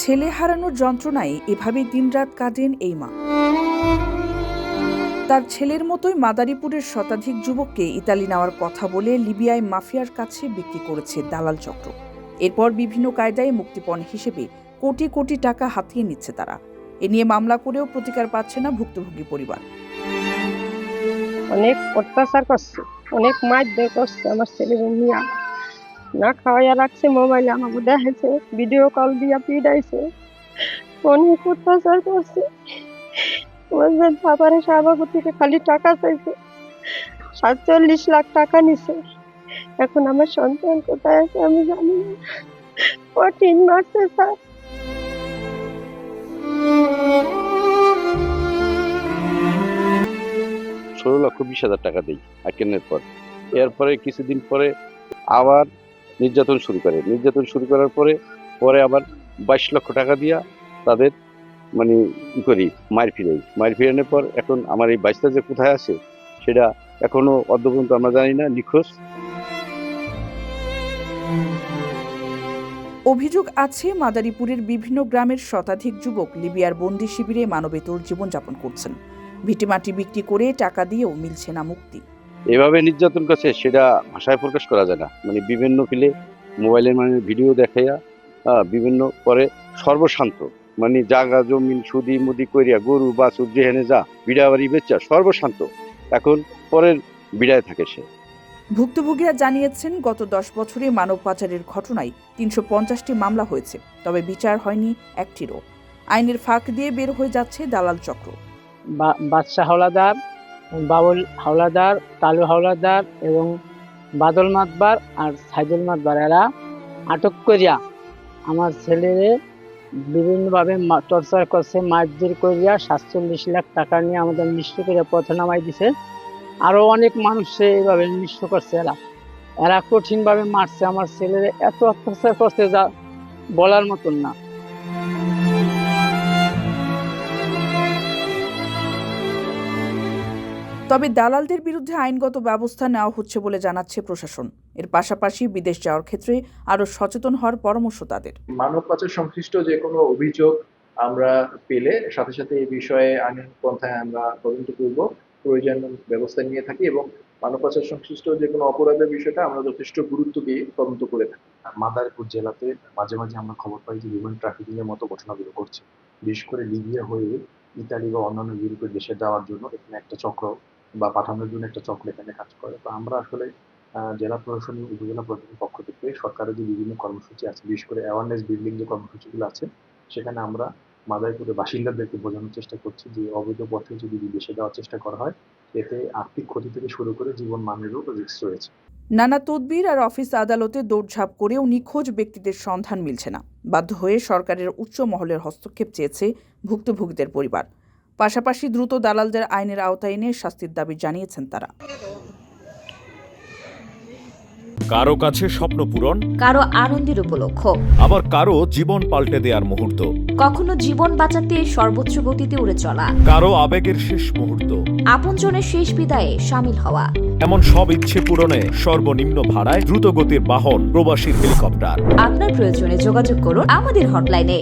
ছেলে হারানোর যন্ত্রণায় এভাবেই দিনরাত কাটেন এই মা। তার ছেলের মতোই মাদারীপুরের শতাধিক যুবককে ইতালি নেওয়ার কথা বলে লিবিয়ায় মাফিয়ার কাছে বিক্রি করেছে দালাল চক্র। এরপর বিভিন্ন কায়দায় মুক্তিপণ হিসেবে কোটি কোটি টাকা হাতিয়ে নিচ্ছে তারা। এ নিয়ে মামলা করেও প্রতিকার পাচ্ছে না ভুক্তভোগী পরিবার। অনেক অত্যাচার করছে, অনেক মারধর করছে। আমার ছেলের নিয়ে না খাওয়াইয়া রাখছে, মোবাইলে আমাকে দেখাইছে, ভিডিও কল দিয়া পিটাইছে, অনেক অত্যাচার করছে। বাবারে সভাপতি থেকে খালি টাকা চাইছে, 47 লাখ টাকা নিছে। এখন আমার সন্তান কোথায় আছে আমি জানি না। কঠিন মারছে স্যার। 16,20,000 টাকা দিই আকেনের পর। এরপরে কিছুদিন পরে আবার নির্যাতন শুরু করে। নির্যাতন শুরু করার পরে আবার 22 লক্ষ টাকা দিয়া তাদের মানে মার ফিরাই। মার ফিরানোর পর এখন আমার এই বাইশটা যে কোথায় আছে সেটা এখনো অদ্য পর্যন্ত আমরা জানি না, নিখোঁজ। অভিযোগ আছে মাদারীপুরের বিভিন্ন গ্রামের শতাধিক যুবক লিবিয়ার বন্দি শিবিরে মানবেতর জীবনযাপন করছেন। ভিটেমাটি বিক্রি করে টাকা দিয়েও মিলছে না মুক্তি। এভাবে নির্যাতন করছে সেটা ভাষায় প্রকাশ করা যায় না। বিভিন্ন ফিলে মোবাইলের ভিডিও দেখাইয়া বিভিন্ন পরে সর্বশান্ত জাগা জমিন সুদি মুদি করিয়া গরু বাছুর যেখানে যা বিড়াবাড়ি বেচা সর্বশান্ত। এখন পরের বিড়ায় থাকে সে। ভুক্তভোগীরা জানিয়েছেন গত 10 বছরে মানব পাচারের ঘটনায় 350টি মামলা হয়েছে, তবে বিচার হয়নি একটিরও। আইনের ফাঁক দিয়ে বের হয়ে যাচ্ছে দালাল চক্র। বাদশাহ হাওলাদার, বাবুল হাওলাদার, কালু হাওলাদার এবং বাদল মাতবার আর সাইদুল মাতবার এরা আটক করিয়া আমার ছেলেরে বিভিন্নভাবে টর্চার করছে, মারধর করিয়া 47 লাখ টাকা নিয়ে আমাদের নিঃস্ব করে পথে নামাই দিছে। আরো অনেক মানুষ এইভাবে নিঃস্ব করছে। এরা কঠিনভাবে মারছে আমার ছেলেরে, এত অত্যাচার করছে যা বলার মতন না। তবে দালালদের বিরুদ্ধে আইনগত ব্যবস্থা নেওয়া হচ্ছে বলে জানাচ্ছে প্রশাসন। এর পাশাপাশি বিদেশ যাওয়ার ক্ষেত্রে আরো সচেতন হওয়ার পরামর্শ তাদের। মানব পাচার সংশ্লিষ্ট যে কোনো অভিযোগ আমরা পেলে সাথে সাথে এই বিষয়ে আইন পন্থায় আমরা তদন্ত করব, প্রয়োজন ব্যবস্থা নিয়ে থাকি এবং মানব পাচার সংশ্লিষ্ট যে কোনো অপরাধের বিষয়টা আমরা যথেষ্ট গুরুত্ব দিয়ে তদন্ত করে থাকি। মাদারীপুর জেলাতে মাঝে মাঝে আমরা খবর পাই যে হিউম্যান ট্রাফিকিং এর মতো ঘটনাগুলো ঘটছে। বিশেষ করে লিবিয়া হয়ে ইতালি বা অন্যান্য ইউরোপের দেশে যাওয়ার জন্য এখানে একটা চক্র বা পাঠানোর জন্য একটা চক্র এখানে কাজ করে। তো আমরা আসলে জেলা প্রশাসন, উপজেলা প্রশাসনের পক্ষ থেকে সরকারের যে বিভিন্ন কর্মসূচি আছে, বিশেষ করে অ্যাওয়ারনেস বিল্ডিং যে কর্মসূচিগুলো আছে, সেখানে আমরা মাদারীপুরের বাসিন্দাদেরকে বোঝানোর চেষ্টা করছি যে অবৈধ পথে যদি বিদেশে যাওয়ার চেষ্টা করা হয় এতে আর্থিক ক্ষতি থেকে শুরু করে জীবন মানেরও রিস্ক রয়েছে। নানা তদবির আর অফিস আদালতে দৌড়ঝাঁপ করেও নিখোঁজ ব্যক্তিদের সন্ধান মিলছে না। বাধ্য হয়ে সরকারের উচ্চ মহলের হস্তক্ষেপ চেয়েছে ভুক্তভোগীদের পরিবার। পাশাপাশি দ্রুত দালালদের আইনের আওতায় এনে শাস্তির দাবি জানিয়েছেন তারা। কারো কাছে স্বপ্ন পূরণ, কারো আনন্দের উপলক্ষ, আবার কারো জীবন পাল্টে দেওয়ার মুহূর্ত, কখনো জীবন বাঁচাতে সর্বোচ্চ গতিতে উড়ে চলা, কারো আবেগের শেষ মুহূর্ত, আপনজনের শেষ বিদায়ে শামিল হওয়া। এমন সব ইচ্ছে পূরণে সর্বনিম্ন ভাড়ায় দ্রুতগতির বাহন প্রবাসীর হেলিকপ্টার। আপনার প্রয়োজনে যোগাযোগ করুন আমাদের হটলাইনে।